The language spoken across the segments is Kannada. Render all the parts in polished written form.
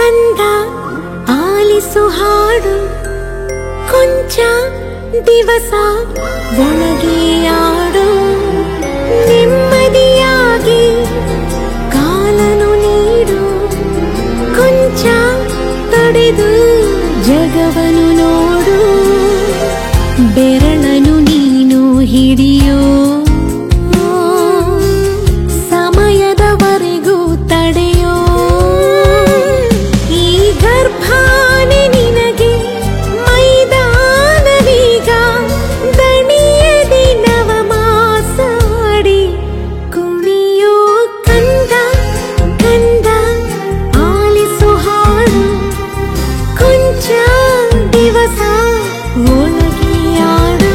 ಕಂದ ಆಲಿಸು ಹಾಡು ಕೊಂಚ ದಿವಸ ಒಳಗೆ ಆಡು ನೆಮ್ಮದಿಯಾಗಿ ಕಾಲನು ನೀಡು ಕೊಂಚ ತಡೆದು ಜಗವನು ನೋಡು ಬೆರಳನು ನೀನು ಹಿಡಿಯೋ ಸಮಯದವರೆಗೂ ತಡೆಯೋ ಈ ಗರ್ಭಾನೆ ನಿನಗೆ ಮೈದಾನವೀಗ ದಣಿಯದಿ ನವಮಾಸಾಡಿ ಕುಣಿಯೋ ಕಂದ ಕಂದ ಆಲಿಸು ಹಾಡು ಕೊಂಚ ದಿವಸ ಒಳಗೆ ಆಡು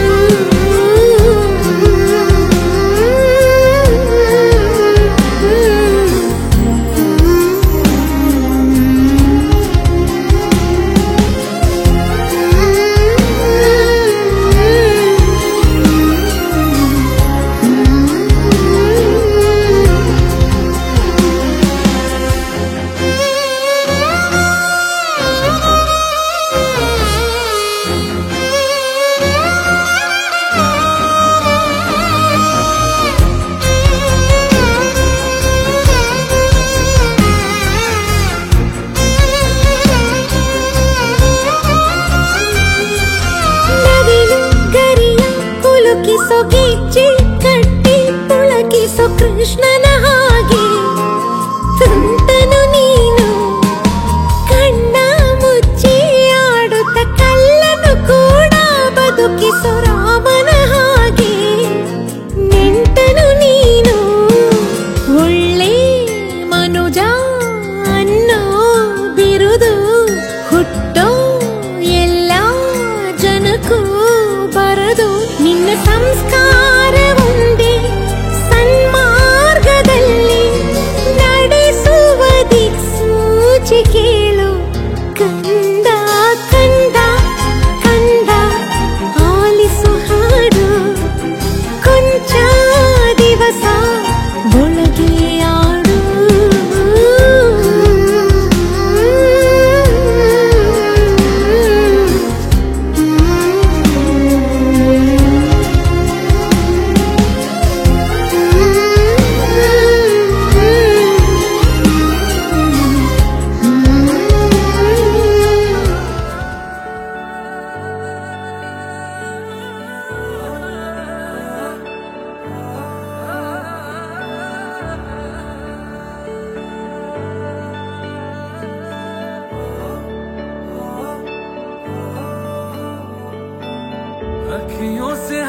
ಗಿಚ್ಚಿ ಕಟ್ಟಿ ಪುಳಕಿಸೋ ಕೃಷ್ಣನ ಹಾಗೆ ತುಂಟನು ನೀನು ಕಣ್ಣ ಮುಚ್ಚಿ ಆಡುತ್ತ ಕಲ್ಲನು ಕೂಡ ಬದುಕಿಸೋ ರಾಮನ ಹಾಗೆ ನೆಂಟನು ನೀನು ಒಳ್ಳೆ ಮನುಜ ಅನ್ನೋ ಬಿರುದು ಹುಟ್ಟೋ ಎಲ್ಲ ಜನಕ್ಕೂ ಬರದು ನಿನ್ನ ಸಂಸ್ಕಾರ ಒಂದೇ ಸನ್ಮಾರ್ಗದಲ್ಲಿ ನಡೆಸುವ ದಿಕ್ಸೂಚಿ ಕೇಳು ಕಂದ ಕಂದ ಕಂದ ಆಲಿಸು ಹಾಡು ಕೊಂಚ ದಿವಸ ಒಳಗೆ ಆಡು अखियों से